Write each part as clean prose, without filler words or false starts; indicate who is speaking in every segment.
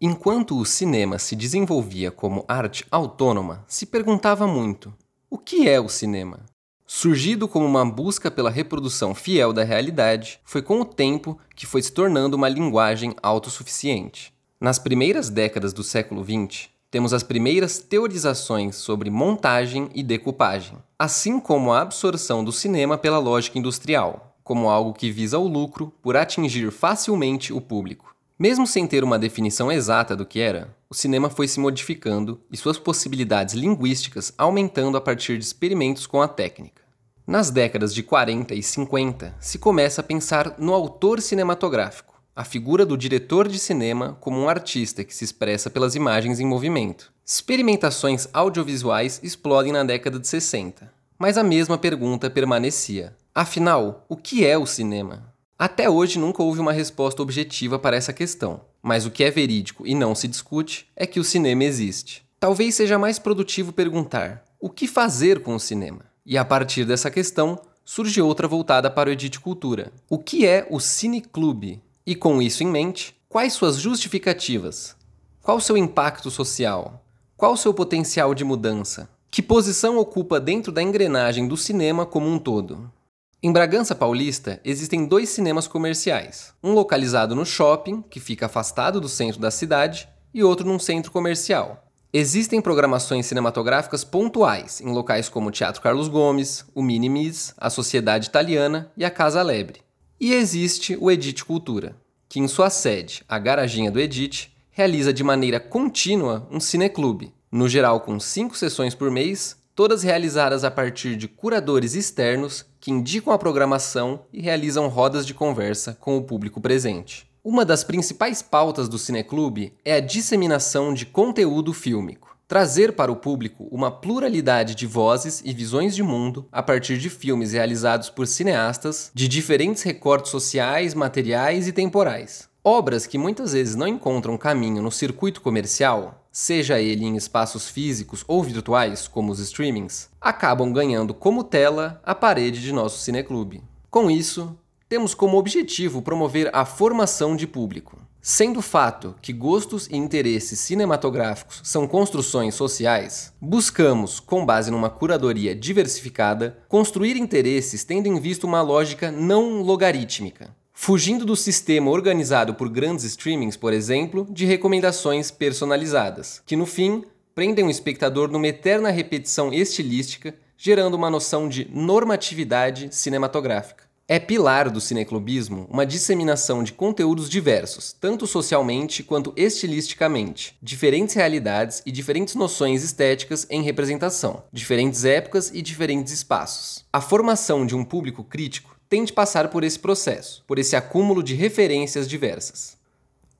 Speaker 1: Enquanto o cinema se desenvolvia como arte autônoma, se perguntava muito: o que é o cinema? Surgido como uma busca pela reprodução fiel da realidade, foi com o tempo que foi se tornando uma linguagem autossuficiente. Nas primeiras décadas do século XX, temos as primeiras teorizações sobre montagem e decupagem, assim como a absorção do cinema pela lógica industrial, como algo que visa o lucro por atingir facilmente o público. Mesmo sem ter uma definição exata do que era, o cinema foi se modificando e suas possibilidades linguísticas aumentando a partir de experimentos com a técnica. Nas décadas de 40 e 50, se começa a pensar no autor cinematográfico, a figura do diretor de cinema como um artista que se expressa pelas imagens em movimento. Experimentações audiovisuais explodem na década de 60, mas a mesma pergunta permanecia. Afinal, o que é o cinema? Até hoje nunca houve uma resposta objetiva para essa questão, mas o que é verídico e não se discute é que o cinema existe. Talvez seja mais produtivo perguntar: o que fazer com o cinema? E a partir dessa questão, surge outra voltada para o Edite Cultura. O que é o cineclube? E com isso em mente, quais suas justificativas? Qual seu impacto social? Qual seu potencial de mudança? Que posição ocupa dentro da engrenagem do cinema como um todo? Em Bragança Paulista, existem 2 cinemas comerciais, um localizado no shopping, que fica afastado do centro da cidade, e outro num centro comercial. Existem programações cinematográficas pontuais em locais como o Teatro Carlos Gomes, o Mini-Mis, a Sociedade Italiana e a Casa Lebre. E existe o Edite Cultura, que em sua sede, a Garaginha do Edite, realiza de maneira contínua um cineclube, no geral com 5 sessões por mês, todas realizadas a partir de curadores externos que indicam a programação e realizam rodas de conversa com o público presente. Uma das principais pautas do cineclube é a disseminação de conteúdo fílmico. Trazer para o público uma pluralidade de vozes e visões de mundo a partir de filmes realizados por cineastas de diferentes recortes sociais, materiais e temporais. Obras que muitas vezes não encontram caminho no circuito comercial, seja ele em espaços físicos ou virtuais, como os streamings, acabam ganhando como tela a parede de nosso cineclube. Com isso, temos como objetivo promover a formação de público. Sendo fato que gostos e interesses cinematográficos são construções sociais, buscamos, com base numa curadoria diversificada, construir interesses tendo em vista uma lógica não logarítmica, fugindo do sistema organizado por grandes streamings, por exemplo, de recomendações personalizadas, que no fim prendem o espectador numa eterna repetição estilística, gerando uma noção de normatividade cinematográfica. É pilar do cineclubismo uma disseminação de conteúdos diversos, tanto socialmente quanto estilisticamente, diferentes realidades e diferentes noções estéticas em representação, diferentes épocas e diferentes espaços. A formação de um público crítico tem de passar por esse processo, por esse acúmulo de referências diversas.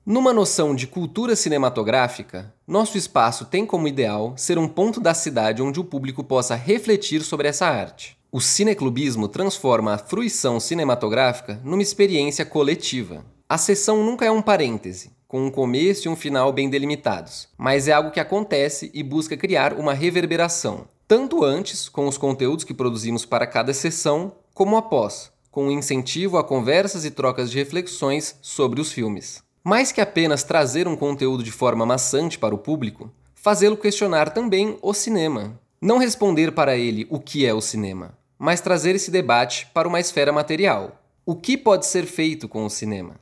Speaker 1: Numa noção de cultura cinematográfica, nosso espaço tem como ideal ser um ponto da cidade onde o público possa refletir sobre essa arte. O cineclubismo transforma a fruição cinematográfica numa experiência coletiva. A sessão nunca é um parêntese, com um começo e um final bem delimitados, mas é algo que acontece e busca criar uma reverberação, tanto antes, com os conteúdos que produzimos para cada sessão, como após, com um incentivo a conversas e trocas de reflexões sobre os filmes. Mais que apenas trazer um conteúdo de forma maçante para o público, fazê-lo questionar também o cinema. Não responder para ele o que é o cinema, mas trazer esse debate para uma esfera material. O que pode ser feito com o cinema?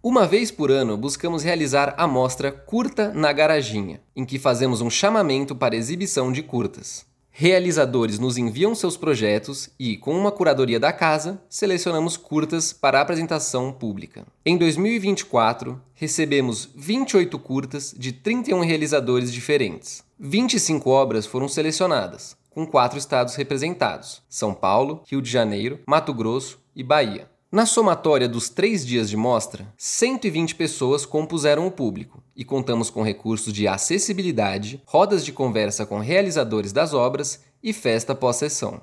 Speaker 1: Uma vez por ano, buscamos realizar a mostra Curta na Garaginha, em que fazemos um chamamento para exibição de curtas. Realizadores nos enviam seus projetos e, com uma curadoria da casa, selecionamos curtas para apresentação pública. Em 2024, recebemos 28 curtas de 31 realizadores diferentes. 25 obras foram selecionadas, com 4 estados representados: São Paulo, Rio de Janeiro, Mato Grosso e Bahia. Na somatória dos 3 dias de mostra, 120 pessoas compuseram o público e contamos com recursos de acessibilidade, rodas de conversa com realizadores das obras e festa pós-sessão.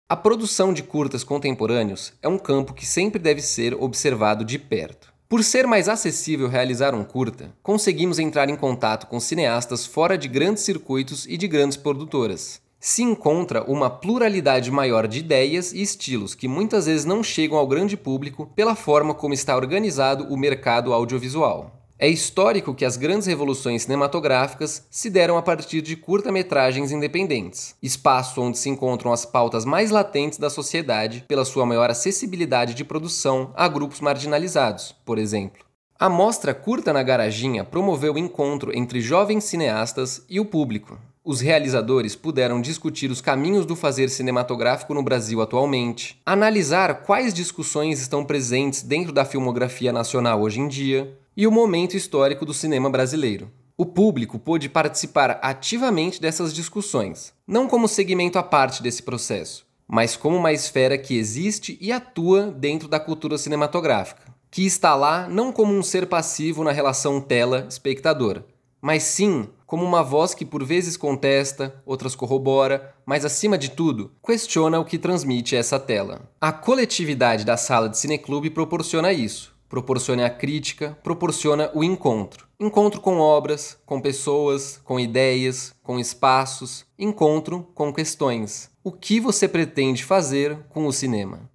Speaker 1: A produção de curtas contemporâneos é um campo que sempre deve ser observado de perto. Por ser mais acessível realizar um curta, conseguimos entrar em contato com cineastas fora de grandes circuitos e de grandes produtoras. Se encontra uma pluralidade maior de ideias e estilos que muitas vezes não chegam ao grande público pela forma como está organizado o mercado audiovisual. É histórico que as grandes revoluções cinematográficas se deram a partir de curta-metragens independentes, espaço onde se encontram as pautas mais latentes da sociedade pela sua maior acessibilidade de produção a grupos marginalizados, por exemplo. A mostra Curta na Garaginha promoveu o encontro entre jovens cineastas e o público. Os realizadores puderam discutir os caminhos do fazer cinematográfico no Brasil atualmente, analisar quais discussões estão presentes dentro da filmografia nacional hoje em dia e o momento histórico do cinema brasileiro. O público pôde participar ativamente dessas discussões, não como segmento à parte desse processo, mas como uma esfera que existe e atua dentro da cultura cinematográfica, que está lá não como um ser passivo na relação tela-espectador, mas sim como uma voz que por vezes contesta, outras corrobora, mas acima de tudo, questiona o que transmite essa tela. A coletividade da sala de cineclube proporciona isso. Proporciona a crítica, proporciona o encontro. Encontro com obras, com pessoas, com ideias, com espaços, encontro com questões. O que você pretende fazer com o cinema?